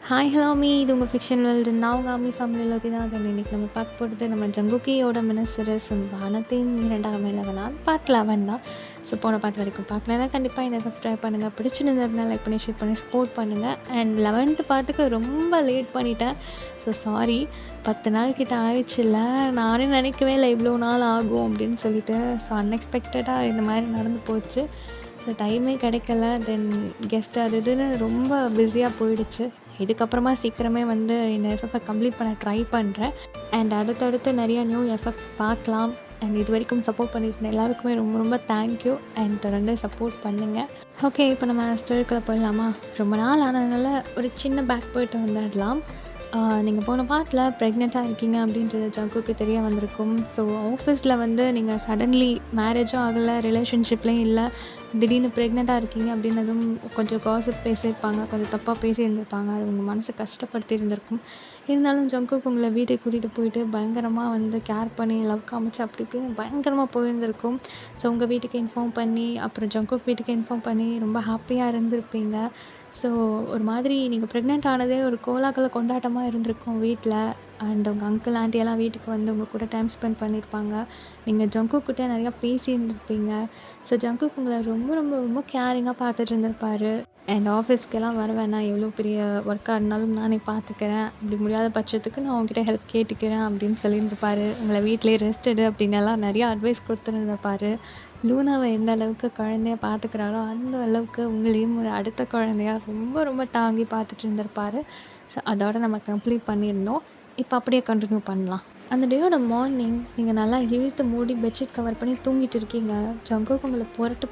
Hi hello me இது உங்கள் fiction world நான் உங்கள் அம்மி ஃபேமிலியில் தான் அதை இன்றைக்கி நம்ம பார்க்க போகிறது நம்ம ஜங்குக்கியோட மினிஸ்டர்ஸ் வானத்தின் இரண்டாம் மேலவனால் பார்ட் 11 தான். ஸோ போன பாட்டு வரைக்கும் பார்க்கலன்னா கண்டிப்பாக என்னை சப்ஸ்கிரைப் பண்ணுங்கள், பிடிச்சிருந்ததுனால லைக் பண்ணி ஷேர் பண்ணி சப்போர்ட் பண்ணுங்கள். அண்ட் 11th பாட்டுக்கு ரொம்ப லேட் பண்ணிட்டேன். ஸோ சாரி, 10 நாள் கிட்ட ஆயிடுச்சுல்ல, நானே நினைக்கவே இல்லை இவ்வளோ நாள் ஆகும் அப்படின்னு சொல்லிட்டு. ஸோ அன்எக்ஸ்பெக்டடாக இந்த மாதிரி நடந்து போச்சு. ஸோ டைமே கிடைக்கல. தென் கெஸ்ட் அது இதுன்னு ரொம்ப பிஸியாக போயிடுச்சு. இதுக்கப்புறமா சீக்கிரமே வந்து இந்த எஃப்எஃப்பை கம்ப்ளீட் பண்ண ட்ரை பண்ணுறேன். அண்ட் அடுத்தடுத்து நிறையா நியூ எஃப்எஃப் பார்க்கலாம். அண்ட் இது வரைக்கும் சப்போர்ட் பண்ணியிருந்த எல்லாருக்குமே ரொம்ப ரொம்ப தேங்க்யூ. அண்ட் தொடர்ந்து சப்போர்ட் பண்ணுங்கள். ஓகே, இப்போ நம்ம ஸ்டோரிக்குள்ளே போயிடலாமா? ரொம்ப நாள் ஆனதுனால ஒரு சின்ன பேக் போய்ட்டு வந்துடலாம். நீங்கள் போன பாட்டில் ப்ரெக்னெண்ட்டாக இருக்கீங்க அப்படின்றது ஜங்குக்கு தெரிய வந்திருக்கும். ஸோ ஆஃபீஸில் வந்து நீங்கள் சடன்லி மேரேஜும் ஆகலை, ரிலேஷன்ஷிப்லேயும் இல்லை, திடீர்னு ப்ரெக்னெண்ட்டாக இருக்கீங்க அப்படின்னதும் கொஞ்சம் காசிப் பேசியிருப்பாங்க, கொஞ்சம் தப்பாக பேசியிருந்திருப்பாங்க. அது உங்கள் மனசை கஷ்டப்படுத்தி இருந்திருக்கும். இருந்தாலும் ஜங்குக்கு உங்களை வீட்டுக்கு கூட்டிகிட்டு போயிட்டு பயங்கரமாக வந்து கேர் பண்ணி லவ் காமிச்சு அப்படி இப்படின்னு பயங்கரமாக போயிருந்திருக்கும். ஸோ உங்கள் வீட்டுக்கு இன்ஃபார்ம் பண்ணி அப்புறம் ஜங்குக்கு வீட்டுக்கு இன்ஃபார்ம் பண்ணி ரொம்ப ஹாப்பியாக இருந்திருப்பீங்க. ஸோ ஒரு மாதிரி நீங்கள் ப்ரெக்னென்ட் ஆனதே ஒரு கோலாகல கொண்டாட்டமாக இருந்திருக்கும் வீட்டில். அண்ட் உங்கள் அங்கிள் ஆண்டி எல்லாம் வீட்டுக்கு வந்து உங்கள் கூட டைம் ஸ்பெண்ட் பண்ணியிருப்பாங்க. நீங்கள் ஜங்குக்கிட்ட நிறையா பேசியிருந்திருப்பீங்க. ஸோ ஜங்குக்கு உங்களை ரொம்ப ரொம்ப ரொம்ப கேரிங்காக பார்த்துட்டு இருந்திருப்பார். அண்ட் ஆஃபீஸ்க்கெல்லாம் வர வேணாம், எவ்வளோ பெரிய ஒர்க்காக இருந்தாலும் நானே பார்த்துக்கிறேன், அப்படி முடியாத பட்சத்துக்கு நான் உங்ககிட்ட ஹெல்ப் கேட்டுக்கிறேன் அப்படின்னு சொல்லியிருந்திருப்பார். உங்களை வீட்டிலே ரெஸ்ட் எடு அப்படின்னு எல்லாம் நிறையா அட்வைஸ் கொடுத்துருந்துருப்பார். லூனாவை எந்த அளவுக்கு குழந்தைய பார்த்துக்கிறாரோ அந்த அளவுக்கு உங்களையும் ஒரு அடுத்த குழந்தையா ரொம்ப ரொம்ப தாங்கி பார்த்துட்டு இருந்திருப்பார். ஸோ அதோட நம்ம கம்ப்ளீட் பண்ணியிருந்தோம். இப்போ அப்படியே கண்டினியூ பண்ணலாம். அந்த டேயோட மார்னிங் நீங்கள் நல்லா இழுத்து மூடி பெட்ஷீட் கவர் பண்ணி தூங்கிட்டு இருக்கீங்க. ஜங்குக்கு உங்களை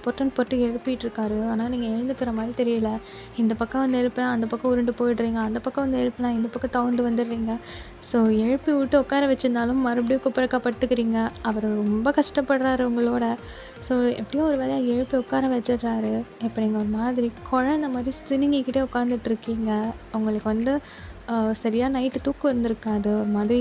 பொட்டுன்னு எழுப்பிட்டு இருக்காரு. ஆனால் நீங்கள் எழுந்துக்கிற மாதிரி தெரியல. இந்த பக்கம் வந்து எழுப்பினா அந்த பக்கம் உருண்டு போயிடுறீங்க, அந்த பக்கம் வந்து எழுப்பினா இந்த பக்கம் தவண்டு வந்துடுறீங்க. ஸோ எழுப்பி விட்டு உட்கார வச்சுருந்தாலும் மறுபடியும் குப்பரக்கா படுத்துக்கிறீங்க. அவர் ரொம்ப கஷ்டப்படுறாரு உங்களோட. ஸோ எப்படியோ ஒரு வேலையாக எழுப்பி உட்கார வச்சிடுறாரு. இப்போ நீங்கள் ஒரு மாதிரி குழந்த மாதிரி சினுங்கிக்கிட்டே உட்காந்துட்ருக்கீங்க. உங்களுக்கு வந்து சரியாக நைட்டு தூக்கம் இருந்திருக்காது. ஒரு மாதிரி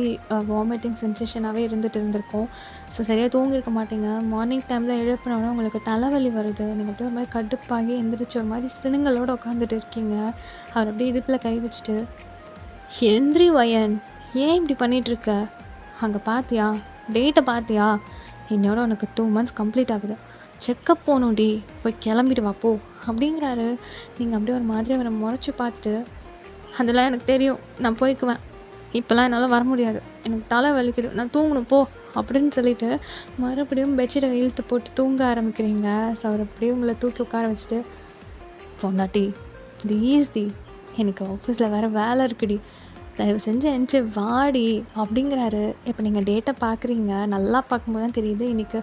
வாமிட்டிங் சென்சேஷனாகவே இருந்திருக்கும். ஸோ சரியாக தூங்கியிருக்க மாட்டீங்க. மார்னிங் டைமில் எழுப்பினோடனே உங்களுக்கு தலைவலி வருது. நீங்கள் அப்படியே ஒரு மாதிரி கடுப்பாகி எந்திரிச்சு ஒரு மாதிரி சினுங்களோடு உட்காந்துட்டு இருக்கீங்க. அவர் அப்படியே இடுப்பில் கை வச்சுட்டு, எந்திரி வயன், ஏன் இப்படி பண்ணிகிட்ருக்க? அங்கே பார்த்தியா, டேட்டை பார்த்தியா? என்னோட உனக்கு 2 months கம்ப்ளீட் ஆகுது. செக்கப் போகணும்டி, போய் கிளம்பிட்டு வா போ அப்படிங்கிறாரு. நீங்கள் அப்படியே ஒரு மாதிரி அவரை முறைச்சி பார்த்துட்டு, அதெல்லாம் எனக்கு தெரியும், நான் போய்க்குவேன், இப்போல்லாம் என்னால் வர முடியாது, எனக்கு தலை வலிக்குது, நான் தூங்கணும் போ அப்படின்னு சொல்லிட்டு மறுபடியும் பெட்ஷீட்டை இழுத்து போட்டு தூங்க ஆரம்பிக்கிறீங்க. ஸோ அவர் அப்படியே உங்களை தூக்கி உட்கார வச்சுட்டு, பொண்டாட்டி ப்ளீஸ் டி, எனக்கு ஆஃபீஸில் வேறு வேலை இருக்குடி, தயவு செஞ்சு எந்திச்சு வாடி அப்படிங்கிறாரு. இப்போ நீங்கள் டேட்டை பார்க்குறீங்க, நல்லா பார்க்கும்போது தான் தெரியுது இன்றைக்கி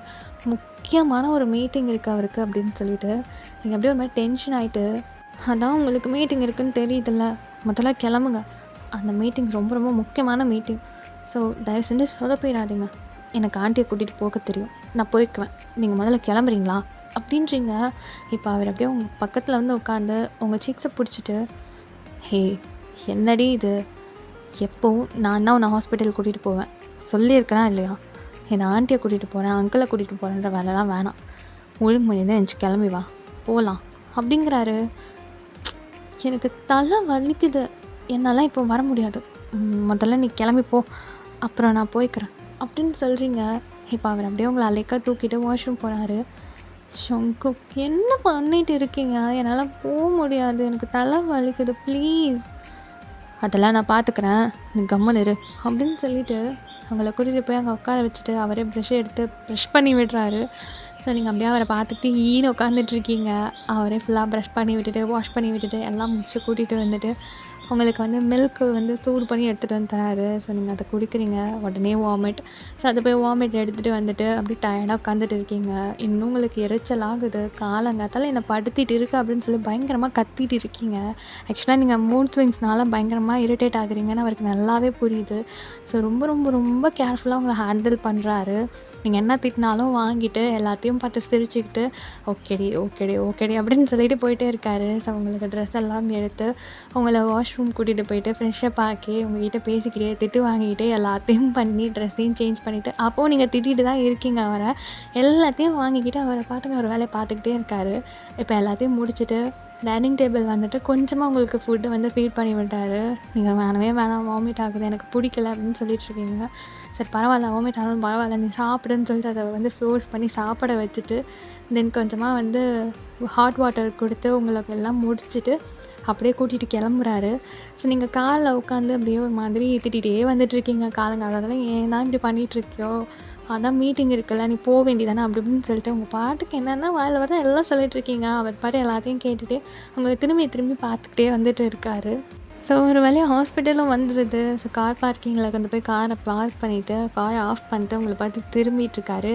முக்கியமான ஒரு மீட்டிங் இருக்குது அவருக்கு அப்படின்னு சொல்லிட்டு. நீங்கள் அப்படியே ஒரு மாதிரி டென்ஷன் ஆகிட்டு, அதான் உங்களுக்கு மீட்டிங் இருக்குதுன்னு தெரியுதுல்ல, முதல்ல கிளம்புங்க, அந்த மீட்டிங் ரொம்ப ரொம்ப முக்கியமான மீட்டிங். ஸோ தயவு செஞ்சு சொதப்பிடாதீங்க, எனக்கு ஆண்டியை கூட்டிகிட்டு போக தெரியும், நான் போய்க்குவேன், நீங்கள் முதல்ல கிளம்புறீங்களா அப்படின்றீங்க. இப்போ அவர் அப்படியே உங்கள் பக்கத்தில் வந்து உட்காந்து உங்கள் சீக்ஸை பிடிச்சிட்டு, ஹே என்னடி இது, எப்போவும் நான் தான் உன்னை ஹாஸ்பிட்டல் கூட்டிகிட்டு போவேன் சொல்லியிருக்கேனா இல்லையா? என் ஆண்டியை கூட்டிகிட்டு போகிறேன், அங்கிளை கூட்டிகிட்டு போகிறேன்ற வேலைலாம் வேணாம், ஒழுங்கு மொழி தான் எந்திச்சு கிளம்பி வா போகலாம் அப்படிங்கிறாரு. எனக்கு தலை வலிக்குது, என்னால் இப்போ வர முடியாது, முதல்ல நீ கிளம்பி போ, அப்புறம் நான் போய்க்கிறேன் அப்படின்னு சொல்கிறீங்க. இப்போ அவர் அப்படியே உங்களை அலைக்கா தூக்கிட்டு வாஷ்ரூம் போகிறாரு. ஷங்கு, என்ன பண்ணிட்டு இருக்கீங்க? என்னால் போக முடியாது, எனக்கு தலை வலிக்குது, ப்ளீஸ். அதெல்லாம் நான் பார்த்துக்கிறேன், நீ கம்முன்னு இரு அப்படின்னு சொல்லிட்டு அவங்கள கூட்டிகிட்டு போய் அங்கே உட்கார வச்சுட்டு அவரே ப்ரெஷ்ஷை எடுத்து ப்ரெஷ் பண்ணி விடுறாரு. ஸோ நீங்கள் அப்படியே அவரை பார்த்துட்டு ஈன்னு உட்காந்துட்ருக்கீங்க. அவரே ஃபுல்லாக ப்ரஷ் பண்ணி விட்டுட்டு வாஷ் பண்ணி விட்டுட்டு எல்லாம் முடிச்சு கூட்டிகிட்டு வந்துட்டு உங்களுக்கு வந்து மில்க்கு வந்து சூடு பண்ணி எடுத்துகிட்டு வந்து தராரு. ஸோ நீங்கள் அதை குடிக்கிறீங்க, உடனே வாமிட். ஸோ அதை போய் வாமிட் எடுத்துகிட்டு வந்துட்டு அப்படியே டயர்டாக உட்காந்துட்டு இருக்கீங்க. இன்னும் உங்களுக்கு எரிச்சல் ஆகுது, காலங்காத்தால என்னை படுத்திட்டு இருக்கு அப்படின்னு சொல்லி பயங்கரமாக கத்திட்டு இருக்கீங்க. ஆக்சுவலாக நீங்கள் மூட் ஸ்விங்ஸ்னால பயங்கரமாக இரிட்டேட் ஆகுறீங்கன்னு அவருக்கு நல்லாவே புரியுது. ஸோ ரொம்ப ரொம்ப ரொம்ப கேர்ஃபுல்லாக உங்களை ஹேண்டில் பண்ணுறாரு. நீங்கள் என்ன திட்டினாலும் வாங்கிட்டு எல்லாத்தையும் பார்த்து சிரிச்சுக்கிட்டு ஓகேடி ஓகேடி ஓகேடி அப்படின்னு சொல்லிட்டு போயிட்டே இருக்காரு. ஸோ உங்களுக்கு ட்ரெஸ் எல்லாம் எடுத்து உங்களை வாஷ்ரூம் கூட்டிகிட்டு போயிட்டு ஃப்ரெஷ்ஷப் ஆக்கி உங்கள்கிட்ட பேசிக்கிட்டே திட்டு வாங்கிக்கிட்டே எல்லாத்தையும் பண்ணி ட்ரெஸ்ஸையும் சேஞ்ச் பண்ணிவிட்டு, அப்போது நீங்கள் திட்டிகிட்டு தான் இருக்கீங்க அவரை, எல்லாத்தையும் வாங்கிக்கிட்டு அவரை பாட்டுக்கு ஒரு வேலையை பார்த்துக்கிட்டே இருக்காரு. இப்போ எல்லாத்தையும் முடிச்சுட்டு டைனிங் டேபிள் வந்துட்டு கொஞ்சமாக உங்களுக்கு ஃபுட்டு வந்து ஃபீட் பண்ணி விட்டாரு. நீங்கள் வேணவே வேணாம், வாமிட் ஆகுது, எனக்கு பிடிக்கல அப்படின்னு சொல்லிட்டுருக்கீங்க. சரி பரவாயில்ல, வாமிட் ஆனாலும் பரவாயில்ல, நீ சாப்பிடுன்னு சொல்லிட்டு அதை வந்து ஃபோர்ஸ் பண்ணி சாப்பிட வச்சுட்டு, தென் கொஞ்சமாக வந்து ஹாட் வாட்டர் கொடுத்து உங்களுக்கு எல்லாம் முடிச்சுட்டு அப்படியே கூட்டிகிட்டு கிளம்புறாரு. ஸோ நீங்கள் காரில் உட்காந்து அப்படியே ஒரு மாதிரி திட்டிகிட்டே வந்துட்டுருக்கீங்க. காலங்காலத்தில் ஏன் தான் இப்படி பண்ணிகிட்ருக்கியோ, அதான் மீட்டிங் இருக்குல்ல, நீ போக வேண்டியதானே அப்படி இப்படின்னு சொல்லிட்டு உங்கள் பாட்டுக்கு என்னென்னா வாயில் வர எல்லாம் சொல்லிட்டுருக்கீங்க. அவர் பாட்டு எல்லாத்தையும் கேட்டுட்டு உங்களை திரும்பி திரும்பி பார்த்துக்கிட்டே வந்துட்டு இருக்காரு. ஸோ ஒரு வழியாக ஹாஸ்பிட்டலும் வந்துடுது. ஸோ கார் பார்க்கிங்கில் கொண்டு போய் காரை பார்க் பண்ணிவிட்டு காரை ஆஃப் பண்ணிட்டு உங்களை பார்த்து திரும்பிட்டுருக்காரு.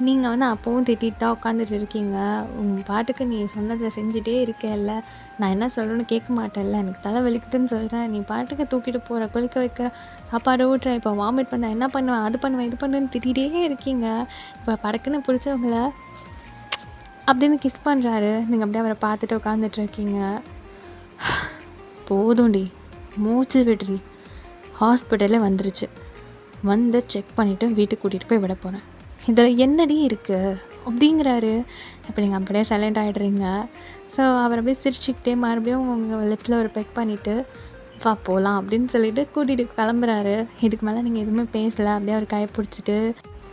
நீங்கள் வந்து அப்போவும் திட்டிகிட்டு தான் உட்காந்துட்டு இருக்கீங்க. உங்கள் பாட்டுக்கு நீ சொன்னதை செஞ்சுட்டே இருக்கேல்ல, நான் என்ன சொல்கிறேன்னு கேட்க மாட்டேன்ல, எனக்கு தலை வலிக்குதுன்னு சொல்கிறேன், நீ பாட்டுக்கு தூக்கிட்டு போகிற, குளிக்க வைக்கிற, சாப்பாடு ஊட்டுற, இப்போ வாமிட் பண்ண என்ன பண்ணுவேன், அது பண்ணுவேன், இது பண்ணுவேன்னு திட்டிகிட்டே இருக்கீங்க. இப்போ படக்குன்னு பிடிச்சவங்கள அப்படின்னு கிஸ் பண்ணுறாரு. நீங்கள் அப்படியே அவரை பார்த்துட்டு உட்காந்துட்ருக்கீங்க. போதும்டி, மூச்சு விடுறி, ஹாஸ்பிட்டலே வந்துருச்சு, வந்து செக் பண்ணிவிட்டு வீட்டுக்கு கூட்டிகிட்டு போய் விட போகிறேன், இதில் என்னடி இருக்குது அப்படிங்கிறாரு. இப்போ நீங்கள் அப்படியே சைலண்ட் ஆகிடுறீங்க. ஸோ அவர் அப்படியே சிரிச்சுக்கிட்டே மறுபடியும் உங்கள் லிப்ஸில் ஒரு பெக் பண்ணிவிட்டு வா போகலாம் அப்படின்னு சொல்லிட்டு கூட்டிகிட்டு கிளம்புறாரு. இதுக்கு மேலே நீங்கள் எதுவுமே பேசலை. அப்படியே அவர் கையை பிடிச்சிட்டு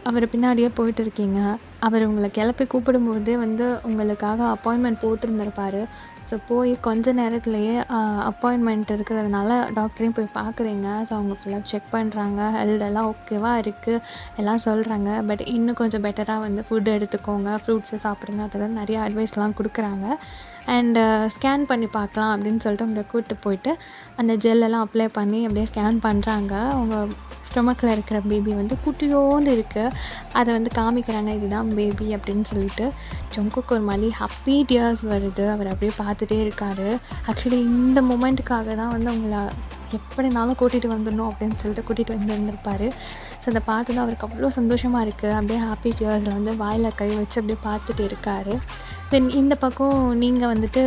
அவர் பின்னாடியே போயிட்டு இருக்கீங்க. அவர் உங்களை கிளப்பி கூப்பிடும்போதே வந்து உங்களுக்காக அப்பாயின்மெண்ட் போட்டிருந்திருப்பார். ஸோ போய் கொஞ்ச நேரத்துலேயே அப்பாயின்மெண்ட் இருக்கிறதுனால டாக்டரையும் போய் பார்க்குறீங்க. ஸோ அவங்க ஃபுல்லாக செக் பண்ணுறாங்க, ஹெல்த் எல்லாம் ஓகேவாக இருக்குது எல்லாம் சொல்கிறாங்க. பட் இன்னும் கொஞ்சம் பெட்டராக வந்து ஃபுட் எடுத்துக்கோங்க, ஃப்ரூட்ஸை சாப்பிடுங்க, அதெல்லாம் நிறைய அட்வைஸ்லாம் கொடுக்குறாங்க. அண்டு ஸ்கேன் பண்ணி பார்க்கலாம் அப்படின்னு சொல்லிட்டு உங்களை கூப்பிட்டு போயிட்டு அந்த ஜெல்லெல்லாம் அப்ளை பண்ணி அப்படியே ஸ்கேன் பண்ணுறாங்க. அவங்க ஸ்டொமக்கில் இருக்கிற பேபி வந்து குட்டியோண்டு இருக்குது. அதை வந்து காமிக்கிறாங்க, இதுதான் பேபி அப்படின்னு சொல்லிட்டு. ஜங்குக்கு ஒரு மாதிரி ஹாப்பி டியர்ஸ் வருது. அவர் அப்படியே பார்த்துட்டே இருக்கார். ஆக்சுவலி இந்த மொமெண்ட்டுக்காக தான் வந்து உங்களை எப்படினாலும் கூட்டிகிட்டு வந்துடணும் அப்படின்னு சொல்லிட்டு கூட்டிகிட்டு வந்துருந்துருப்பார். ஸோ அதை பார்த்து தான் அவருக்கு அவ்வளோ சந்தோஷமாக இருக்குது. அப்படியே ஹாப்பி டியர்ஸில் வந்து வாயில் கை வச்சு அப்படியே பார்த்துட்டு இருக்கார். தென் இந்த பக்கம் நீங்கள் வந்துட்டு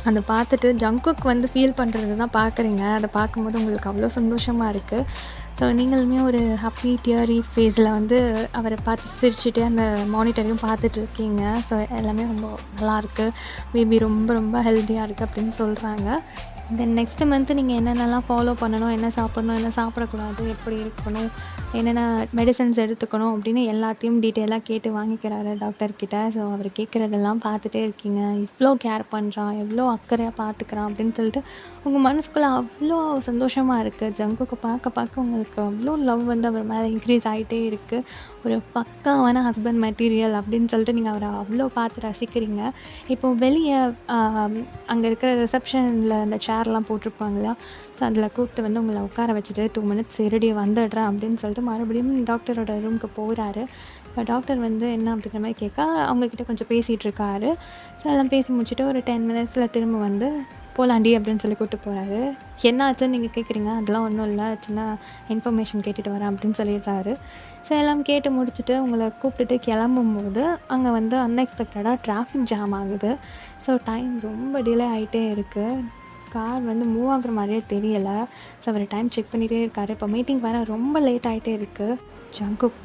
அதை பார்த்துட்டு ஜங்குக்கு வந்து ஃபீல் பண்ணுறது தான் பார்க்குறீங்க. அதை பார்க்கும்போது உங்களுக்கு அவ்வளோ சந்தோஷமாக இருக்குது. ஸோ நீங்களுமே ஒரு ஹாப்பி டியரி ஃபேஸில் வந்து அவரை பார்த்து சிரிச்சுட்டு அந்த மானிட்டரையும் பார்த்துட்ருக்கீங்க. ஸோ எல்லாமே ரொம்ப நல்லாயிருக்கு, பேபி ரொம்ப ரொம்ப ஹெல்த்தியாக இருக்குது அப்படின்னு சொல்கிறாங்க. தென் நெக்ஸ்ட் மந்த்து நீங்கள் என்னென்னலாம் ஃபாலோ பண்ணணும், என்ன சாப்பிட்ணும், என்ன சாப்பிடக்கூடாது, எப்படி இருக்கணும், என்னென்ன மெடிசன்ஸ் எடுத்துக்கணும் அப்படின்னு எல்லாத்தையும் டீட்டெயிலாக கேட்டு வாங்கிக்கிறாரு டாக்டர்கிட்ட. ஸோ அவர் கேட்குறதெல்லாம் பார்த்துட்டே இருக்கீங்க. இவ்வளோ கேர் பண்ணுறான், எவ்வளோ அக்கறையாக பார்த்துக்கிறான் அப்படின்னு சொல்லிட்டு உங்கள் மனசுக்குள்ளே அவ்வளோ சந்தோஷமாக இருக்குது. ஜங்குக்கு பார்க்க பார்க்க உங்களுக்கு அவ்வளோ லவ் வந்து அவர் மேலே இன்க்ரீஸ் ஆகிட்டே இருக்குது. ஒரு பக்காவான ஹஸ்பண்ட் மெட்டீரியல் அப்படின்னு சொல்லிட்டு நீங்கள் அவரை அவ்வளோ பார்த்து ரசிக்கிறீங்க. இப்போது வெளியே அங்கே இருக்கிற ரிசப்ஷனில் அந்த சேர்லாம் போட்டிருப்பாங்களா, ஸோ அதில் கூப்பிட்டு வந்து உங்களை உட்கார வச்சுட்டு 2 மினிட்ஸ் இருடி வந்துடுறேன் அப்படின்னு சொல்லிட்டு மறுபடியும் டாக்டரோட ரூமுக்கு போகிறாரு. இப்போ டாக்டர் வந்து என்ன அப்படிங்கிற மாதிரி கேட்க அவங்கக்கிட்ட கொஞ்சம் பேசிகிட்டு இருக்காரு. ஸோ எல்லாம் பேசி முடிச்சுட்டு ஒரு 10 மினிட்ஸில் திரும்ப வந்து போலாண்டி அப்படின்னு சொல்லி கூப்பிட்டு போகிறாரு. என்ன ஆச்சுன்னு நீங்கள் கேட்குறீங்க, அதெல்லாம் ஒன்றும் இல்லை, சின்ன இன்ஃபர்மேஷன் கேட்டுட்டு வரேன் அப்படின்னு சொல்லிடுறாரு. ஸோ எல்லாம் கேட்டு முடிச்சுட்டு உங்களை கூப்பிட்டுட்டு கிளம்பும்போது அங்கே வந்து அன்எக்ஸ்பெக்டடாக டிராஃபிக் ஜாம் ஆகுது. ஸோ டைம் ரொம்ப டிலே ஆகிட்டே இருக்குது. கார் வந்து மூவ் ஆகுற மாதிரியே தெரியலை. ஸோ அவர் டைம் செக் பண்ணிகிட்டே இருக்கார். இப்போ மீட்டிங் வர ரொம்ப லேட் ஆகிட்டே இருக்குது. ஜங்குக்,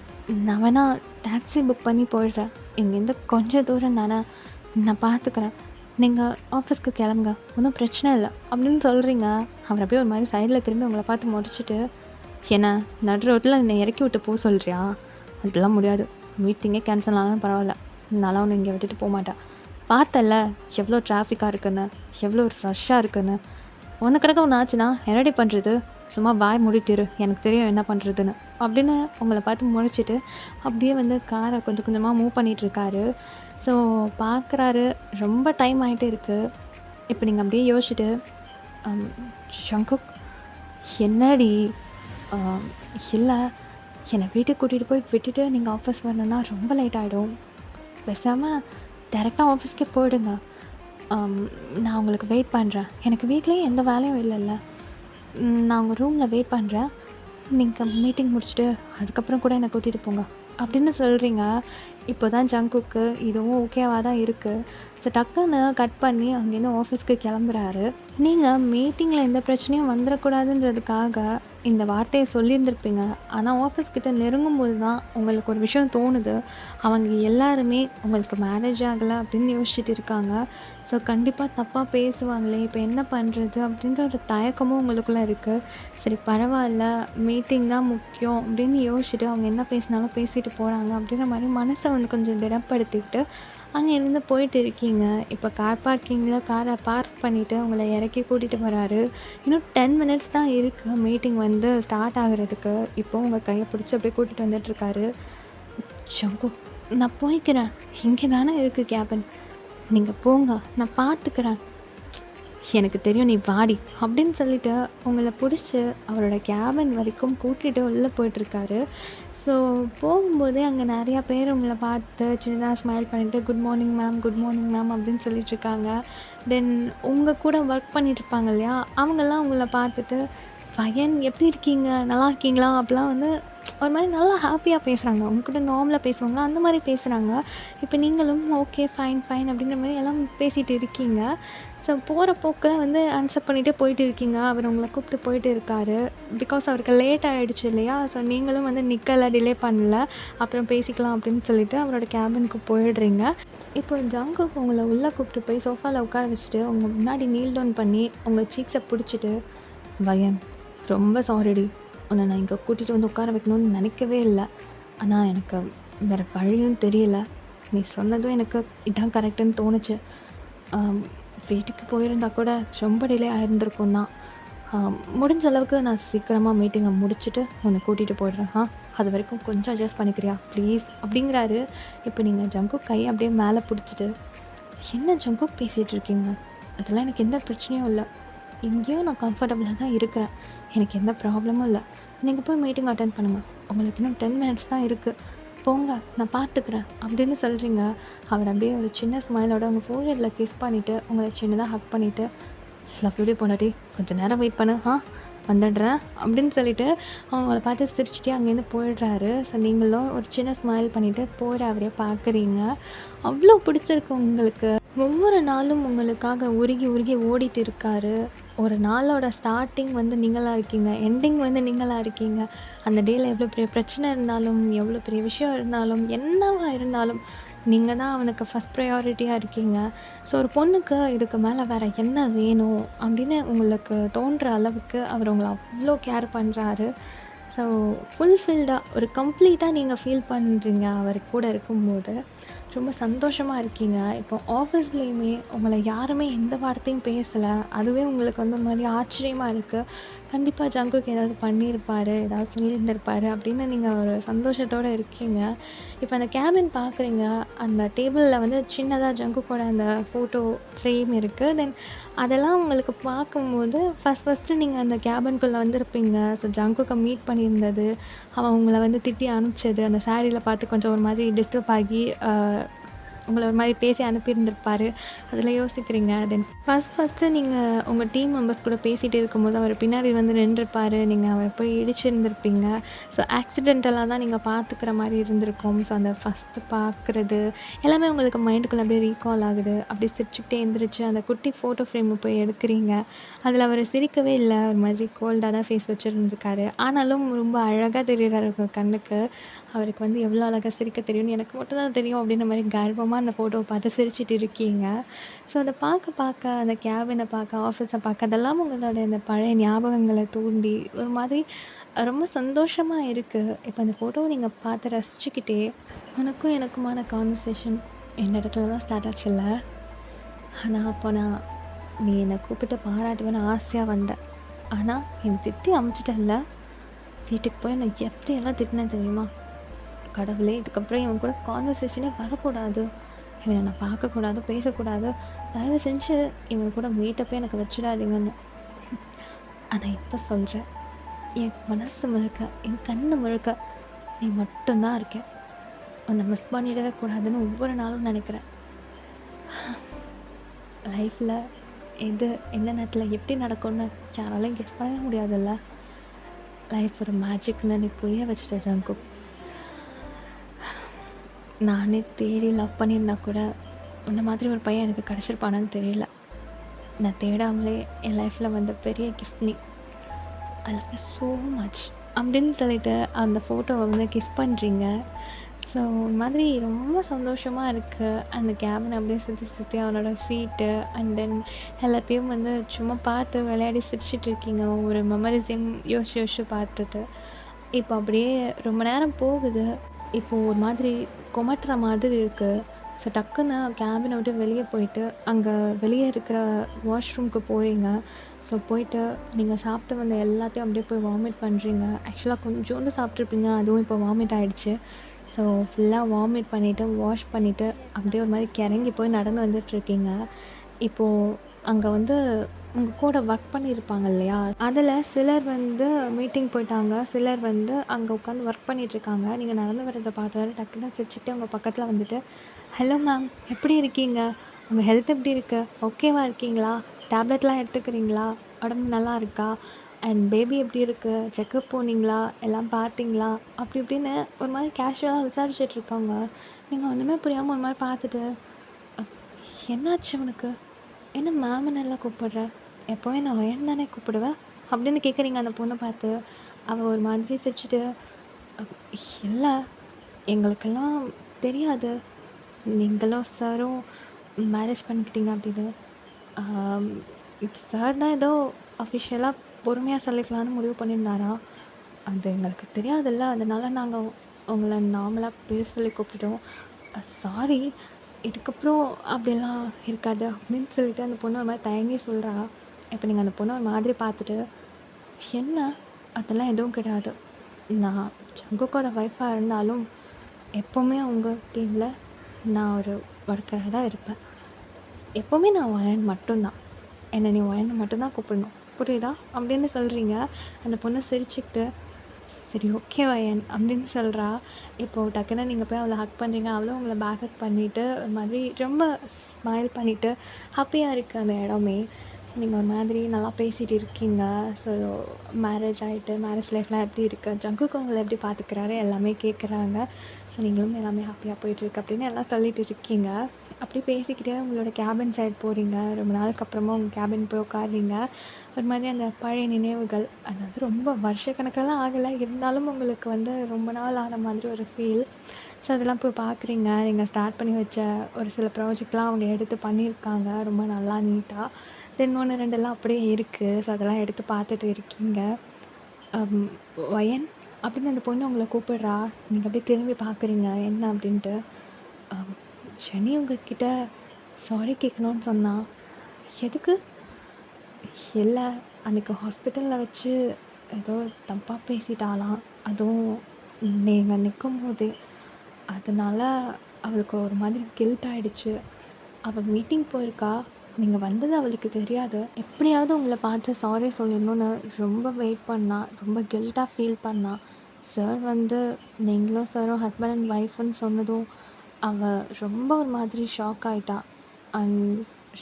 நான் வேணா டாக்ஸி புக் பண்ணி போயிடுறேன், இங்கேருந்து கொஞ்சம் தூரம் தானே, நான் பார்த்துக்கிறேன், நீங்கள் ஆஃபீஸ்க்கு கிளம்புங்க, ஒன்றும் பிரச்சனை இல்லை அப்படின்னு சொல்கிறீங்க. அவர் அப்படியே ஒரு மாதிரி சைடில் திரும்பி உங்களை பார்த்து முடிச்சுட்டு, என்ன நடு ரோட்டில் என்னை இறக்கி விட்டு போக சொல்கிறியா, அதெல்லாம் முடியாது, மீட்டிங்கே கேன்சல் ஆனாலும் பரவாயில்ல, நான்லாம் ஒன்று இங்கே விட்டுட்டு போக மாட்டேன், பார்த்தல எவ்வளோ டிராஃபிக்காக இருக்குன்னு, எவ்வளோ ரஷ்ஷாக இருக்குன்னு, ஒன்று கிடக்க ஒன்று ஆச்சுன்னா என்னடி பண்ணுறது, சும்மா வாய் மூடிட்டிரு, எனக்கு தெரியும் என்ன பண்ணுறதுன்னு அப்படின்னு உங்களை பார்த்து முடிச்சுட்டு அப்படியே வந்து காரை கொஞ்சம் கொஞ்சமாக மூவ் பண்ணிகிட்ருக்காரு. ஸோ பார்க்குறாரு, ரொம்ப டைம் ஆகிட்டே இருக்குது. இப்போ நீங்கள் அப்படியே யோசிச்சுட்டு, ஷங்குக் என்னடி, இல்லை என்னை வீட்டுக்கு கூட்டிகிட்டு போய் விட்டுட்டு நீங்கள் ஆஃபீஸ் வரணுன்னா ரொம்ப லேட் ஆகிடும், பேசாமல் டேரெக்டாக ஆஃபீஸ்க்கே போயிடுங்க, நான் உங்களுக்கு வெயிட் பண்ணுறேன், எனக்கு வீட்லேயும் எந்த வேலையும் இல்லைல்ல, நான் உங்கள் ரூமில் வெயிட் பண்ணுறேன், நீங்கள் மீட்டிங் முடிச்சுட்டு அதுக்கப்புறம் கூட என்னை கூட்டிகிட்டு போங்க அப்படின்னு சொல்கிறீங்க. இப்போ தான் ஜங்குக்கு இதுவும் ஓகேவா தான் இருக்குது. ஸோ டக்குன்னு கட் பண்ணி அங்கேருந்து ஆஃபீஸ்க்கு கிளம்புறாரு. நீங்கள் மீட்டிங்கில் எந்த பிரச்சனையும் வந்துடக்கூடாதுன்றதுக்காக இந்த வார்த்தையை சொல்லியிருந்திருப்பீங்க. ஆனால் ஆஃபீஸ்கிட்ட நெருங்கும்போது தான் உங்களுக்கு ஒரு விஷயம் தோணுது. அவங்க எல்லாருமே உங்களுக்கு மேரேஜ் ஆகலை அப்படின்னு யோசிச்சுட்டு இருக்காங்க. ஸோ கண்டிப்பாக தப்பாக பேசுவாங்களே, இப்போ என்ன பண்ணுறது அப்படின்ற ஒரு தயக்கமும் உங்களுக்குள்ளே இருக்குது. சரி பரவாயில்ல, மீட்டிங் தான் முக்கியம் அப்படின்னு யோசிச்சுட்டு அவங்க என்ன பேசினாலும் பேசிட்டு போகிறாங்க அப்படின்ற மாதிரி மனசை வந்து கொஞ்சம் திடப்படுத்திட்டு அங்கேருந்து போயிட்டு இருக்கீங்க. இப்போ கார் பார்க்கிங்கில் காரை பார்க் பண்ணிவிட்டு உங்களை இறக்கி கூட்டிகிட்டு வராரு. இன்னும் 10 மினிட்ஸ் தான் இருக்குது மீட்டிங் வந்து ஸ்டார்ட் ஆகுறதுக்கு. இப்போ உங்கள் கையை பிடிச்சி அப்படியே கூட்டிகிட்டு வந்துட்டுருக்காரு. "ஜங்கு, நான் போய்க்கிறேன், இங்கே தானே இருக்குது கேபின், நீங்கள் போங்க, நான் பார்த்துக்கிறேன், எனக்கு தெரியும் நீ வாடி" அப்படின்னு சொல்லிட்டு உங்களை பிடிச்சி அவரோட கேபின் வரைக்கும் கூட்டிகிட்டு உள்ளே போயிட்டுருக்காரு. ஸோ போகும்போதே அங்கே நிறையா பேர் உங்களை பார்த்து சின்னதாக ஸ்மைல் பண்ணிவிட்டு good morning ma'am, good morning ma'am அப்படின்னு சொல்லிட்டுருக்காங்க. தென் உங்கள் கூட ஒர்க் பண்ணிகிட்ருப்பாங்க இல்லையா, அவங்கெல்லாம் உங்களை பார்த்துட்டு "ஃபயன், எப்படி இருக்கீங்க, நல்லா இருக்கீங்களா" அப்படிலாம் வந்து ஒரு மாதிரி நல்லா ஹாப்பியாக பேசுகிறாங்க. அவங்க கூட நார்மலாக பேசுவாங்களா அந்த மாதிரி பேசுகிறாங்க. இப்போ நீங்களும் ஓகே ஃபைன் ஃபைன் அப்படின்ற மாதிரி எல்லாம் பேசிகிட்டு இருக்கீங்க. ஸோ போகிற போக்கில் வந்து ஆன்சர் பண்ணிகிட்டே போயிட்டு இருக்கீங்க. அவர் உங்களை கூப்பிட்டு போயிட்டு இருக்காரு. பிகாஸ் அவருக்கு லேட் ஆகிடுச்சு இல்லையா, ஸோ நீங்களும் வந்து நிற்கலை, டிலே பண்ணல, அப்புறம் பேசிக்கலாம் அப்படின்னு சொல்லிட்டு அவரோட கேபினுக்கு போயிடுறீங்க. இப்போ ஜங்குக்கு உங்களை உள்ளே கூப்பிட்டு போய் சோஃபாவில் உட்கார வச்சுட்டு உங்கள் முன்னாடி நீல் டவுன் பண்ணி உங்கள் சீக்ஸை பிடிச்சிட்டு "வயன், ரொம்ப சாரிடி, உன்னை நான் இங்கே கூட்டிகிட்டு வந்து உட்கார வைக்கணும்னு நினைக்கவே இல்லை. ஆனால் எனக்கு வேறு வழியும் தெரியல. நீ சொன்னதும் எனக்கு இதான் கரெக்டுன்னு தோணுச்சு. வீட்டுக்கு போயிருந்தா கூட ரொம்ப டிலே ஆகிருந்திருக்கும் தான். முடிஞ்ச அளவுக்கு நான் சீக்கிரமாக மீட்டிங்கை முடிச்சுட்டு உன்னை கூட்டிகிட்டு போயிடுறேன். அது வரைக்கும் கொஞ்சம் அட்ஜஸ்ட் பண்ணிக்கிறியா ப்ளீஸ்" அப்படிங்கிறாரு. இப்போ நீங்கள் ஜங்கு கையை அப்படியே மேலே பிடிச்சிட்டு "என்ன ஜங்கு பேசிகிட்டு இருக்கீங்க? அதெல்லாம் எனக்கு எந்த பிரச்சனையும் இல்லை. இங்கேயும் நான் கம்ஃபர்டபுளாக தான் இருக்கிறேன். எனக்கு எந்த ப்ராப்ளமும் இல்லை. நீங்கள் போய் மீட்டிங் அட்டெண்ட் பண்ணுங்கள். உங்களுக்கு இன்னும் 10 மினிட்ஸ் தான் இருக்குது. போங்க, நான் பார்த்துக்கிறேன்" அப்படின்னு சொல்கிறீங்க. அவர் அப்படியே ஒரு சின்ன ஸ்மைலோட உங்கள் ஃபோர்ஹெட்டில் கிஸ் பண்ணிவிட்டு உங்களை சின்னதாக ஹக் பண்ணிவிட்டு "லவ்லி பொண்டாட்டி, கொஞ்சம் நேரம் வெயிட் பண்ணு, வந்துடுறேன்" அப்படின்னு சொல்லிட்டு அவங்கள பார்த்து சிரிச்சிட்டே அங்கேருந்து போயிடுறாரு. ஸோ நீங்களும் ஒரு சின்ன ஸ்மைல் பண்ணிவிட்டு போகிற அவரையே பார்க்குறீங்க. அவ்வளோ பிடிச்சிருக்கு உங்களுக்கு. ஒவ்வொரு நாளும் உங்களுக்காக உருகி உருகி ஓடிட்டு இருக்காரு. ஒரு நாளோட ஸ்டார்டிங் வந்து நீங்களாக இருக்கீங்க, எண்டிங் வந்து நீங்களாக இருக்கீங்க. அந்த டேயில் எவ்வளோ பெரிய பிரச்சனை இருந்தாலும், எவ்வளோ பெரிய விஷயம் இருந்தாலும், என்னவா இருந்தாலும் நீங்கள் தான் அவனுக்கு ஃபஸ்ட் ப்ரையாரிட்டியாக இருக்கீங்க. ஸோ ஒரு பொண்ணுக்கு இதுக்கு மேலே வேறு என்ன வேணும் அப்படின்னு உங்களுக்கு தோன்ற அளவுக்கு அவர் உங்களை அவ்வளோ கேர் பண்ணுறாரு. ஸோ ஃபுல்ஃபில்டாக ஒரு கம்ப்ளீட்டாக நீங்கள் ஃபீல் பண்ணுறீங்க அவர் கூட இருக்கும்போது. ரொம்ப சந்தோஷமாக இருக்கீங்க. இப்போ ஆஃபீஸ்லேயுமே உங்களை யாருமே எந்த வார்த்தையும் பேசலை. அதுவே உங்களுக்கு வந்து ஒரு மாதிரி ஆச்சரியமாக இருக்குது. கண்டிப்பாக ஜங்குக்கு ஏதாவது பண்ணியிருப்பார், ஏதாவது சொல்லியிருந்திருப்பார் அப்படின்னு நீங்கள் ஒரு சந்தோஷத்தோடு இருக்கீங்க. இப்போ அந்த கேபின் பார்க்குறீங்க. அந்த டேபிளில் வந்து சின்னதாக ஜங்குக்கோட அந்த ஃபோட்டோ ஃப்ரேம் இருக்குது. தென் அதெல்லாம் உங்களுக்கு பார்க்கும்போது ஃபஸ்ட்டு நீங்கள் அந்த கேபின்குள்ளே வந்திருப்பீங்க. ஸோ ஜங்குக்கை மீட் பண்ணியிருந்தது, அவன் உங்களை வந்து திட்டி அனுப்பிச்சது, அந்த சாரியில் பார்த்து கொஞ்சம் ஒரு மாதிரி டிஸ்டர்ப் ஆகி உங்களை ஒரு மாதிரி பேசி அனுப்பியிருந்திருப்பார். அதில் யோசிக்கிறீங்க. தென் ஃபஸ்ட்டு நீங்கள் உங்கள் டீம் மெம்பர்ஸ் கூட பேசிகிட்டு இருக்கும்போது அவர் பின்னாடி வந்து நின்றுருப்பார். நீங்கள் அவரை போய் இடிச்சிருந்திருப்பீங்க. ஸோ ஆக்சிடென்டலாக தான் நீங்கள் பார்த்துக்கிற மாதிரி இருந்திருக்கும். ஸோ அந்த ஃபஸ்ட்டு பார்க்குறது எல்லாமே உங்களுக்கு மைண்டுக்குள்ளே அப்படியே ரீகால் ஆகுது. அப்படியே சிரிச்சுக்கிட்டே எழுந்திரிச்சு அந்த குட்டி ஃபோட்டோ ஃப்ரேமை போய் எடுக்கிறீங்க. அதில் அவர் சிரிக்கவே இல்லை, ஒரு மாதிரி கோல்டாக தான் ஃபேஸ் வச்சுருந்துருக்காரு. ஆனாலும் ரொம்ப அழகாக தெரிகிறாரு உங்கள் கண்ணுக்கு. அவருக்கு வந்து எவ்வளோ அழகாக சிரிக்க தெரியும்னு எனக்கு மட்டும் தான் தெரியும் அப்படின்ற மாதிரி கர்வமாக அந்த ஃபோட்டோவை பார்த்து சிரிச்சிட்டு இருக்கீங்க. ஸோ அதை பார்க்க அந்த கேபினை பார்க்க, ஆஃபீஸை பார்க்க, அதெல்லாம் உங்களோட இந்த பழைய ஞாபகங்களை தூண்டி ஒரு மாதிரி ரொம்ப சந்தோஷமாக இருக்குது. இப்போ அந்த ஃபோட்டோவை நீங்கள் பார்த்து ரசிச்சுக்கிட்டே உனக்கும் எனக்குமான கான்வர்சேஷன் இந்த இடத்துல தான் ஸ்டார்ட் ஆச்சுல்ல. ஆனால் அப்போ நீ என்னை கூப்பிட்டு பாராட்டுவேன்னு ஆசையாக வந்தேன். ஆனால் என்னை திட்டி அமுச்சிட்டேன்ல. வீட்டுக்கு போய் நான் எப்படியெல்லாம் திட்டினேன் தெரியுமா? கடவுளே, இதுக்கப்புறம் இவன் கூட கான்வர்சேஷனே வரக்கூடாது, இவனை நான் பார்க்கக்கூடாது, பேசக்கூடாது, தயவு செஞ்சு இவன் கூட மீட்டப்பே எனக்கு வச்சிடாதீங்கன்னு. ஆனால் இப்போ சொல்கிறேன், என் மனசு முழுக்க, என் கண்ணு முழுக்க நீ மட்டும்தான் இருக்க. உன்னை மிஸ் பண்ணிடவே கூடாதுன்னு ஒவ்வொரு நாளும் நினைக்கிறேன். லைஃப்பில் எது எந்த நேரத்தில் எப்படி நடக்கும்னு யாராலையும் கெஸ் பண்ணவே முடியாதுல்ல. லைஃப் ஒரு மேஜிக்னு நீ புரிய வச்சுட்ட ஜங்கு. நானே தேடி லவ் பண்ணியிருந்தா கூட, இந்த மாதிரி ஒரு பையன் எனக்கு கிடச்சிருப்பானான்னு தெரியல. நான் தேடாமலே என் லைஃப்பில் வந்த பெரிய கிஃப்ட் நீ. I love you so much அப்படின்னு சொல்லிட்டு அந்த ஃபோட்டோவை வந்து கிஸ் பண்ணுறீங்க. ஸோ ஒரு மாதிரி ரொம்ப சந்தோஷமாக இருக்குது. அந்த கேபின் அப்படியே சுற்றி சுற்றி அவனோட சீட்டு அண்ட் தென் எல்லாத்தையும் வந்து சும்மா பார்த்து விளையாடி சிரிச்சிட்டு இருக்கீங்க. ஒரு மெமரிஸையும் யோசிச்சு யோசிச்சு பார்த்தது. இப்போ அப்படியே ரொம்ப நேரம் போகுது. இப்போது ஒரு மாதிரி குமட்டுற மாதிரி இருக்குது. ஸோ டக்குன்னு கேபினை விட்டு வெளியே போயிட்டு அங்கே வெளியே இருக்கிற வாஷ்ரூம்க்கு போகிறீங்க. ஸோ போயிட்டு நீங்கள் சாப்பிட்டு வந்த எல்லாத்தையும் அப்படியே போய் வாமிட் பண்ணுறீங்க. ஆக்சுவலாக கொஞ்சோண்டு சாப்பிட்ருப்பீங்க, அதுவும் இப்போ வாமிட் ஆகிடுச்சு. ஸோ ஃபுல்லாக வாமிட் பண்ணிவிட்டு வாஷ் பண்ணிவிட்டு அப்படியே ஒரு மாதிரி கிறங்கி போய் நடந்து வந்துட்டுருக்கீங்க. இப்போது அங்கே வந்து உங்கள் கூட ஒர்க் பண்ணியிருப்பாங்க இல்லையா, அதில் சிலர் வந்து மீட்டிங் போயிட்டாங்க, சிலர் வந்து அங்கே உட்காந்து ஒர்க் பண்ணிகிட்ருக்காங்க. நீங்கள் நடந்து வர்றதை பார்த்தாலே டக்குன்னு சிரிச்சுட்டு உங்கள் பக்கத்தில் வந்துட்டு, ஹலோ மேம், எப்படி இருக்கீங்க? உங்கள் ஹெல்த் எப்படி இருக்குது? ஓகேவா இருக்கீங்களா? டேப்லெட்லாம் எடுத்துக்கிறீங்களா? உடம்பு நல்லா இருக்கா? அண்ட் பேபி எப்படி இருக்குது? செக்கப் போனீங்களா? எல்லாம் பார்த்தீங்களா? அப்படி இப்படின்னு ஒரு மாதிரி கேஷுவலாக விசாரிச்சுட்ருக்காங்க. நீங்கள் ஒன்றுமே புரியாமல் ஒரு மாதிரி பார்த்துட்டு, அப் என்னாச்சு உனக்கு? என்ன மேம்னு எல்லாம் கூப்பிடுற? எப்போவும் நான் வயன் தானே கூப்பிடுவேன் அப்படின்னு கேட்குறீங்க அந்த பொண்ணை பார்த்து. அவள் ஒரு மாதிரி சிரிச்சுட்டு, "அப் இல்லை, எங்களுக்கெல்லாம் தெரியாது நீங்களும் சாரும் மேரேஜ் பண்ணிக்கிட்டீங்க அப்படின்னு. சார் தான் ஏதோ அஃபிஷியலாக பொறுமையாக சொல்லிக்கலான்னு முடிவு பண்ணியிருந்தாராம். அது எங்களுக்கு தெரியாதுல்ல, அதனால நாங்கள் உங்களை நார்மலாக பேர் சொல்லி கூப்பிட்டுட்டோம். சாரி, இதுக்கப்புறம் அப்படிலாம் இருக்காது அப்படின்னு சொல்லிட்டு அந்த பொண்ணு ஒரு மாதிரி தயங்கி சொல்கிறா. இப்போ நீங்கள் அந்த பொண்ணை ஒரு மாதிரி பார்த்துட்டு, என்ன அதெல்லாம் எதுவும் கிடையாது, நான் ஜங்குக்கோட ஒய்ஃபாக இருந்தாலும் எப்போவுமே உங்கள் டீமில் நான் ஒரு ஒர்க்கராக தான் இருப்பேன். எப்போவுமே நான் வயன் மட்டும்தான், என்னை நீ வயனை மட்டும்தான் கூப்பிடணும், புரியுதா அப்படின்னு சொல்கிறீங்க. அந்த பொண்ணு சிரிச்சுக்கிட்டு, சரி ஓகே வயன் அப்படின்னு சொல்கிறா. இப்போது டக்குன்னு நீங்கள் போய் அவளை ஹக் பண்ணுறீங்க. அவளும் உங்களை பேக் ஹக் பண்ணிவிட்டு ஒரு மாதிரி ரொம்ப ஸ்மைல் பண்ணிவிட்டு ஹாப்பியாக இருக்குது அந்த இடமே. நீங்கள் ஒரு மாதிரி நல்லா பேசிகிட்டு இருக்கீங்க. ஸோ மேரேஜ் ஆகிட்டு மேரேஜ் லைஃப்லாம் எப்படி இருக்குது, ஜங்குக்கு உங்களை எப்படி பார்த்துக்கிறாரு எல்லாமே கேட்குறாங்க. ஸோ நீங்களும் எல்லாமே ஹாப்பியாக போயிட்டுருக்கு அப்படின்னு எல்லாம் சொல்லிட்டு இருக்கீங்க. அப்படி பேசிக்கிட்டே உங்களோட கேபின் சைடு போகிறீங்க. ரொம்ப நாளுக்கு அப்புறமா உங்கள் கேபின் போய் உட்காருறீங்க. ஒரு மாதிரி அந்த பழைய நினைவுகள், அதாவது ரொம்ப வருஷக்கணக்கெல்லாம் ஆகலை, இருந்தாலும் உங்களுக்கு வந்து ரொம்ப நாள் ஆன மாதிரி ஒரு ஃபீல். ஸோ அதெல்லாம் போய் பார்க்குறீங்க. நீங்கள் ஸ்டார்ட் பண்ணி வச்ச ஒரு சில ப்ராஜெக்ட்லாம் அவங்க எடுத்து பண்ணியிருக்காங்க ரொம்ப நல்லா நீட்டாக. தென் 1, 2 அப்படியே இருக்குது. ஸோ அதெல்லாம் எடுத்து பார்த்துட்டு இருக்கீங்க. வயன் அப்படின்னு அந்த பொண்ணு உங்களை கூப்பிடுறா. நீங்கள் அப்படியே திரும்பி பார்க்குறீங்க என்ன அப்படின்ட்டு. ஜெனி உங்ககிட்ட சாரி கேட்கணுன்னு சொன்னா. எதுக்கு? இல்லை, அன்றைக்கி ஹாஸ்பிட்டலில் வச்சு ஏதோ தப்பாக பேசிட்டாலாம், அதுவும் நீங்கள் நிற்கும்போதே. அதனால் அவளுக்கு ஒரு மாதிரி கில்ட் ஆகிடுச்சு. அவள் மீட்டிங் போயிருக்கா, நீங்கள் வந்தது அவளுக்கு தெரியாது. எப்படியாவது உங்களை பார்த்து சாரி சொல்லிடணுன்னு ரொம்ப வெயிட் பண்ணா, ரொம்ப கில்ட்டாக ஃபீல் பண்ணா. சார் வந்து நீங்களும் சாரும் ஹஸ்பண்ட் அண்ட் ஒய்ஃப்னு சொன்னதும் அவள் ரொம்ப ஒரு மாதிரி ஷாக் ஆகிட்டா. அண்ட்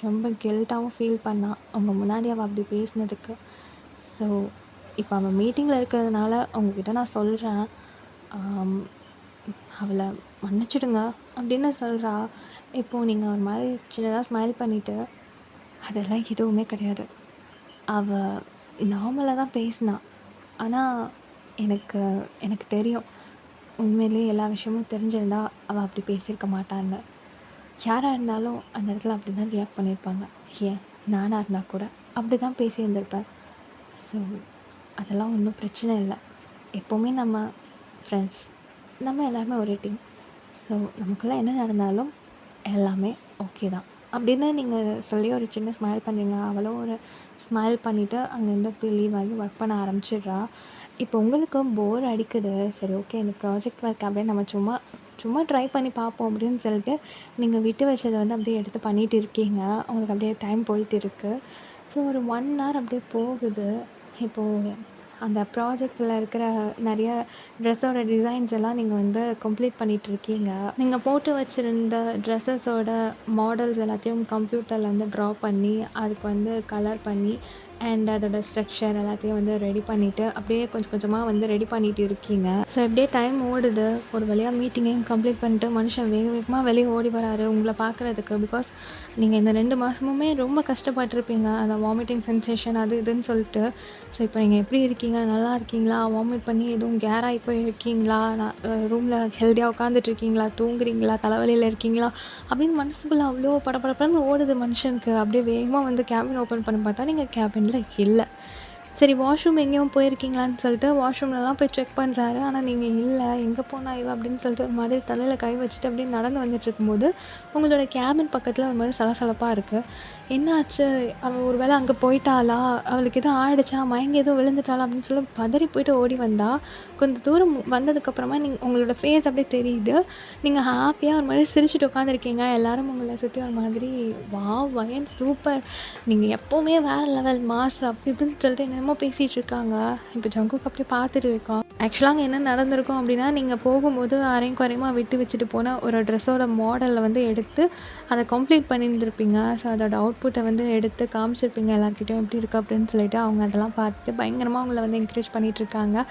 ரொம்ப கில்ட்டாகவும் ஃபீல் பண்ணா அவங்க முன்னாடி அவள் அப்படி பேசினதுக்கு. ஸோ இப்போ அவள் மீட்டிங்கில் இருக்கிறதுனால உங்ககிட்ட நான் சொல்கிறேன், அவளை மன்னிச்சிடுங்க அப்படின்னு சொல்கிறா. இப்போது நீங்கள் ஒரு மாதிரி சின்னதாக ஸ்மைல் பண்ணிவிட்டு, அதெல்லாம் எதுவுமே கிடையாது, அவள் நார்மலாக தான் பேசினா. ஆனால் எனக்கு எனக்கு தெரியும், உண்மையிலேயே எல்லா விஷயமும் தெரிஞ்சிருந்தா அவள் அப்படி பேசியிருக்க மாட்டான்னு. யாராக இருந்தாலும் அந்த இடத்துல அப்படி தான் ரியாக்ட் பண்ணியிருப்பாங்க. ஏன் நானாக இருந்தால் கூட அப்படி தான் பேசியிருந்திருப்பேன். ஸோ அதெல்லாம் ஒன்றும் பிரச்சனை இல்லை. எப்போவுமே நம்ம ஃப்ரெண்ட்ஸ், நம்ம எல்லாருமே ஒரே டீம். ஸோ நமக்குள்ளே என்ன நடந்தாலும் எல்லாமே ஓகே தான் அப்படின்னு நீங்கள் சொல்லி ஒரு சின்ன ஸ்மைல் பண்ணுறீங்க. அவளும் ஒரு ஸ்மைல் பண்ணிவிட்டு அங்கேருந்து போய் லீவ் ஆகி ஒர்க் பண்ண ஆரம்பிச்சிடுறா. இப்போ உங்களுக்கும் போர் அடிக்குது. சரி ஓகே, இந்த ப்ராஜெக்ட் ஒர்க் அப்படியே நம்ம சும்மா சும்மா ட்ரை பண்ணி பார்ப்போம் அப்படின்னு சொல்லிட்டு நீங்கள் விட்டு வச்சதை வந்து அப்படியே எடுத்து பண்ணிகிட்டு இருக்கீங்க. உங்களுக்கு அப்படியே டைம் போயிட்டு இருக்குது. ஸோ ஒரு 1 hour அப்படியே போகுது. இப்போது அந்த ப்ராஜெக்டில் இருக்கிற நிறைய ட்ரெஸ்ஸோட டிசைன்ஸ் எல்லாம் நீங்கள் வந்து கம்ப்ளீட் பண்ணிகிட்ருக்கீங்க. நீங்கள் போட்டு வச்சுருந்த ட்ரெஸ்ஸஸோட மாடல்ஸ் எல்லாத்தையும் கம்ப்யூட்டரில் வந்து ட்ரா பண்ணி அதுக்கு வந்து கலர் பண்ணி அண்ட் அதோட ஸ்ட்ரக்சர் எல்லாத்தையும் வந்து ரெடி பண்ணிவிட்டு அப்படியே கொஞ்சம் கொஞ்சமாக வந்து ரெடி பண்ணிட்டு இருக்கீங்க. ஸோ இப்படியே டைம் ஓடுது. ஒரு வழியாக மீட்டிங்கையும் கம்ப்ளீட் பண்ணிட்டு மனுஷன் வேக வேகமாக வெளியே ஓடி வராரு உங்களை பார்க்குறதுக்கு. பிகாஸ் நீங்கள் இந்த 2 மாதமுமே ரொம்ப கஷ்டப்பட்டுருப்பீங்க அந்த வாமிட்டிங் சென்சேஷன் அது இதுன்னு சொல்லிட்டு. ஸோ இப்போ நீங்கள் எப்படி இருக்கீங்க, நல்லா இருக்கீங்களா, வாமிட் பண்ணி எதுவும் கேராகி போய் இருக்கீங்களா, ரூமில் ஹெல்த்தியாக உட்காந்துட்டு இருக்கீங்களா, தூங்குறீங்களா, தலைவலியில் இருக்கீங்களா அப்படின்னு மனசுக்குள்ளே அவ்வளோ படபடன்னு ஓடுது மனுஷனுக்கு. அப்படியே வேகமாக வந்து கேபின் ஓப்பன் பண்ணி பார்த்தா நீங்கள் கேபினில் இல்லை. சரி வாஷ்ரூம் எங்கேயும் போயிருக்கீங்களான்னு சொல்லிட்டு வாஷ்ரூம்லலாம் போய் செக் பண்ணுறாரு. ஆனால் நீங்கள் இல்லை, எங்கே போனா இவ அப்படின்னு சொல்லிட்டு ஒரு மாதிரி தலையில் கை வச்சுட்டு அப்படியே நடந்து வந்துட்டு இருக்கும்போது உங்களோட கேபின் பக்கத்தில் ஒரு மாதிரி சலசலப்பாக இருக்குது. என்னாச்சு, அவள் ஒரு வேளை அங்கே போயிட்டாளா, அவளுக்கு எதுவும் ஆயிடுச்சா, மயங்கி எதுவும் விழுந்துட்டாளா அப்படின்னு சொல்லி பதறி போயிட்டு ஓடி வந்தா. கொஞ்சம் தூரம் வந்ததுக்கப்புறமா உங்களோட ஃபேஸ் அப்படியே தெரியுது. நீங்கள் ஹாப்பியாக ஒரு மாதிரி சிரிச்சுட்டு உட்காந்துருக்கீங்க. எல்லாரும் உங்களை சுற்றி ஒரு மாதிரி வாவ் வயன் சூப்பர், நீங்கள் எப்போவுமே வேறு லெவல் மாஸ் அப்படி இப்படின்னு சொல்லிட்டு என்னமோ பேசிகிட்டு இருக்காங்க. இப்போ ஜங்குக்கு அப்படியே பார்த்துட்டு இருக்கோம். ஆக்சுவலாக அங்கே என்ன நடந்திருக்கும் அப்படின்னா, நீங்கள் போகும்போது அரையும் குறையுமாக விட்டு வச்சுட்டு போன ஒரு ட்ரெஸ்ஸோட மாடலை வந்து எடுத்து அதை கம்ப்ளீட் பண்ணியிருந்திருப்பீங்க. ஸோ அதோட அவுட்புட்டை வந்து எடுத்து காமிச்சிருப்பீங்க எல்லாருக்கிட்டையும் எப்படி இருக்குது அப்படின்னு சொல்லிட்டு. அவங்க அதெல்லாம் பார்த்துட்டு பயங்கரமாக உங்களை வந்து என்கரேஜ் பண்ணிகிட்டு இருக்காங்க.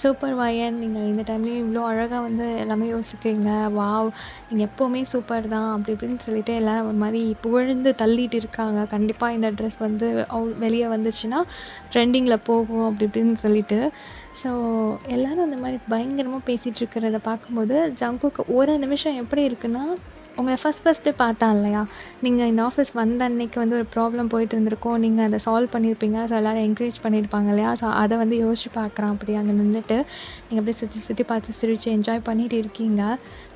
சூப்பர் வயன், நீங்கள் இந்த டைம்லேயும் இவ்வளோ அழகாக வந்து எல்லாமே யோசிக்கிறீங்க, வாவ் நீங்கள் எப்போவுமே சூப்பர் தான் அப்படி இப்படின்னு சொல்லிட்டு எல்லாம் ஒரு மாதிரி புகழ்ந்து தள்ளிட்டு இருக்காங்க. கண்டிப்பாக இந்த ட்ரெஸ் வந்து வெளியே வந்துச்சுன்னா ட்ரெண்டிங்கில் போகும் அப்படி இப்படின்னு சொல்லிட்டு. ஸோ எல்லோரும் அந்த மாதிரி பயங்கரமாக பேசிகிட்டு இருக்கிறத பார்க்கும்போது ஜங்குக்கு ஒரு நிமிஷம் எப்படி இருக்குன்னா, உங்களை ஃபஸ்ட்டு பார்த்தா இல்லையா, நீங்கள் இந்த ஆஃபீஸ் வந்த அன்னைக்கு வந்து ஒரு ப்ராப்ளம் போயிட்டு இருந்திருக்கும், நீங்கள் அதை சால்வ் பண்ணியிருப்பீங்க. ஸோ எல்லோரும் என்கரேஜ் பண்ணியிருப்பாங்க இல்லையா. ஸோ அதை வந்து யோசிச்சு பார்க்குறான். அப்படி அங்கே நின்றுட்டு நீங்கள் அப்படியே சுற்றி பார்த்து சிரித்து என்ஜாய் பண்ணிட்டு இருக்கீங்க.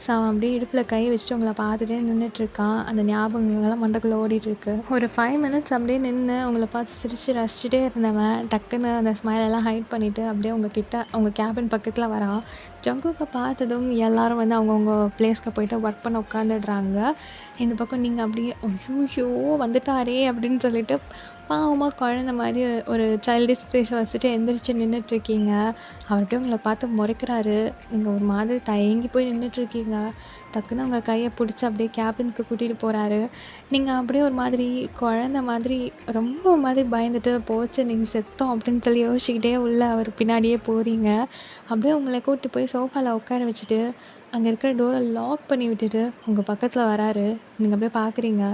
ஸோ அவன் அப்படியே இடுப்பில் கை வச்சுட்டு உங்களை பார்த்துட்டே நின்றுட்டுருக்கான். அந்த ஞாபகங்கள்லாம் மண்டைக்குள்ளே ஓடிட்டுருக்கு. ஒரு 5 மினிட்ஸ் அப்படியே நின்று உங்களை பார்த்து சிரித்து ரசிச்சுட்டே இருந்தவன் டக்குன்னு அந்த ஸ்மைலெல்லாம் ஹைட் பண்ணிவிட்டு அப்படியே உங்கள் கேபின் பக்கத்தில் வரான். ஜங்குக்கை பார்த்ததும் எல்லோரும் வந்து அவங்கவுங்க பிளேஸ்க்கு போய்ட்டு ஒர்க் பண்ண உட்காந்துடுறாங்க. இந்த பக்கம் நீங்கள் அப்படியே ஐயோ வந்துட்டாரே அப்படின்னு சொல்லிட்டு பாவமாக குழந்த மாதிரி ஒரு சைல்டிஷ் ஃபேஸ் வச்சுட்டு எந்திரிச்சு நின்றுட்டுருக்கீங்க. அவர்கிட்ட உங்களை பார்த்து முறைக்கிறாரு. நீங்கள் ஒரு மாதிரி தயங்கி போய் நின்றுட்டுருக்கீங்க. டக்குன்னு உங்கள் கையை பிடிச்சி அப்படியே கேபினுக்கு கூட்டிகிட்டு போகிறாரு. நீங்கள் அப்படியே ஒரு மாதிரி குழந்த மாதிரி ரொம்ப ஒரு மாதிரி பயந்துட்டு போச்சு நீங்கள் செத்தோம் அப்படின்னு சொல்லி யோசிச்சுக்கிட்டே உள்ள அவர் பின்னாடியே போகிறீங்க. அப்படியே உங்களை கூப்பிட்டு போய் சோஃபாவில் உட்கார வச்சுட்டு அங்கே இருக்கிற டோரை லாக் பண்ணி விட்டுட்டு உங்கள் பக்கத்தில் வராரு. நீங்கள் அப்படியே பார்க்குறீங்க.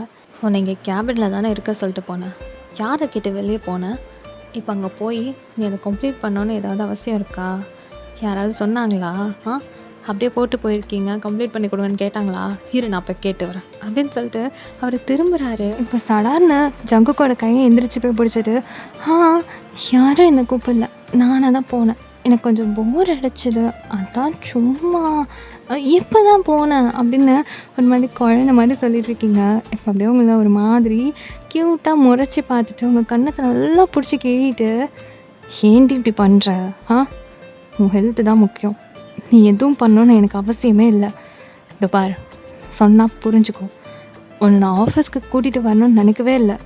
உன்னை இங்கே கேபினில் தானே இருக்க சொல்லிட்டு போனேன், யாரை கேட்டு வெளியே போனேன், இப்போ அங்கே போய் நீ அதை கம்ப்ளீட் பண்ணணுன்னு ஏதாவது அவசியம் இருக்கா, யாராவது சொன்னாங்களா, அப்படியே போட்டு போயிருக்கீங்க, கம்ப்ளீட் பண்ணி கொடுங்கன்னு கேட்டாங்களா, இரு நான் போய் கேட்டு வரேன் அப்படின்னு சொல்லிட்டு அவர் திரும்புகிறாரு. இப்போ சடார்னு ஜங்குக்கோட கையை எந்திரிச்சு போய் பிடிச்சிட்டு, யாரும் என்னை கூப்பிடல, நானாக தான் போனேன், எனக்கு கொஞ்சம் போர் அடிச்சிது, அதான் சும்மா இப்போ தான் போனேன் அப்படின்னு ஒரு மாதிரி குழந்த மாதிரி சொல்லிகிட்ருக்கீங்க. இப்போ அப்படியே உங்களை ஒரு மாதிரி க்யூட்டாக முறைச்சி பார்த்துட்டு உங்கள் கண்ணத்தை நல்லா பிடிச்சி கிழிட்டு, ஏன்டி இப்படி பண்ணுற, உன் ஹெல்த்து தான் முக்கியம், நீ எதுவும் பண்ணணுன்னு எனக்கு அவசியமே இல்லை, இதோ பாரு சொன்னால் புரிஞ்சுக்கோ, உன்னை நான் ஆஃபீஸ்க்கு கூட்டிகிட்டு வரணும்னு நினைக்கவே இல்லை,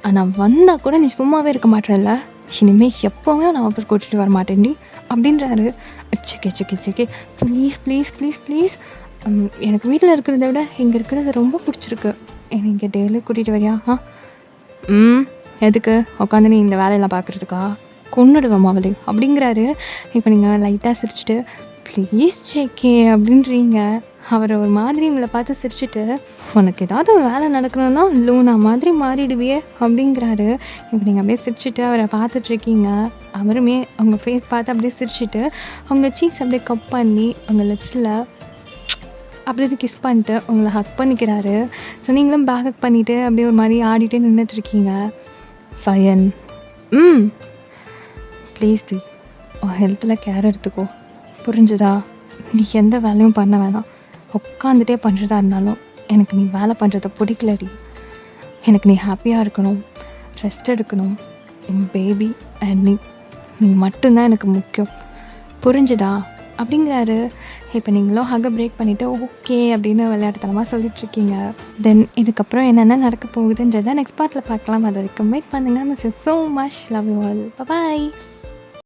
ஆனால் வந்தால் கூட நீ சும்மாவே இருக்க மாட்டேல்ல, இனிமேல் எப்போவுமே நான் ஆஃபீஸ் கூட்டிகிட்டு வர மாட்டேன்டி அப்படின்றாரு. சிக்கே ப்ளீஸ் ப்ளீஸ் ப்ளீஸ் ப்ளீஸ், எனக்கு வீட்டில் இருக்கிறத விட இங்கே இருக்கிறது ரொம்ப பிடிச்சிருக்கு, என்னை இங்கே டெய்லி கூட்டிகிட்டு வரியா? எதுக்கு உட்காந்து நீ இந்த வேலையெல்லாம் பார்க்குறதுக்கா, கொன்னுடுவேன் மாவலி அப்படிங்கிறாரு. இப்போ நீங்கள் லைட்டாக சிரிச்சுட்டு ப்ளீஸ் ஜேகே அப்படின்றீங்க. அவர் ஒரு மாதிரி உங்களை பார்த்து சிரிச்சுட்டு, உனக்கு ஏதாவது வேலை நடக்கணும்னா லூனா மாதிரி மாறிடுவியே அப்படிங்கிறாரு. இப்போ நீங்கள் அப்படியே சிரிச்சுட்டு அவரை பார்த்துட்ருக்கீங்க. அவருமே அவங்க ஃபேஸ் பார்த்து அப்படியே சிரிச்சுட்டு அவங்க சீக்ஸ் அப்படியே கப் பண்ணி அவங்க லிப்ஸில் அப்படின்னு கிஸ் பண்ணிட்டு உங்களை ஹக் பண்ணிக்கிறாரு. ஸோ நீங்களும் பேக் ஹக் பண்ணிவிட்டு அப்படியே ஒரு மாதிரி ஆடிட்டே நின்றுட்டுருக்கீங்க. ஃபயன் ப்ளீஸ் டி, உன் ஹெல்த்தில் கேர் எடுத்துக்கோ, புரிஞ்சுதா? நீ எந்த வேலையும் பண்ண வேணாம், உட்காந்துட்டே பண்ணுறதா இருந்தாலும் எனக்கு நீ வேலை பண்ணுறத பிடிக்கலடி, எனக்கு நீ ஹாப்பியாக இருக்கணும், ரெஸ்ட் எடுக்கணும், என் பேபி அண்ட் நீ மட்டும்தான் எனக்கு முக்கியம், புரிஞ்சுதா அப்படிங்கிறாரு. இப்போ நீங்களும் ஹக்கை பிரேக் பண்ணிவிட்டு ஓகே அப்படின்னு விளையாட்டுத்தனமாக சொல்லிட்டுருக்கீங்க. தென் இதுக்கப்புறம் என்னென்ன நடக்க போகுதுன்றதை நெக்ஸ்ட் பார்ட்டில் பார்க்கலாம். அது வரைக்கும் வெயிட் பண்ணுங்கள். Miss so much, love you all, bye.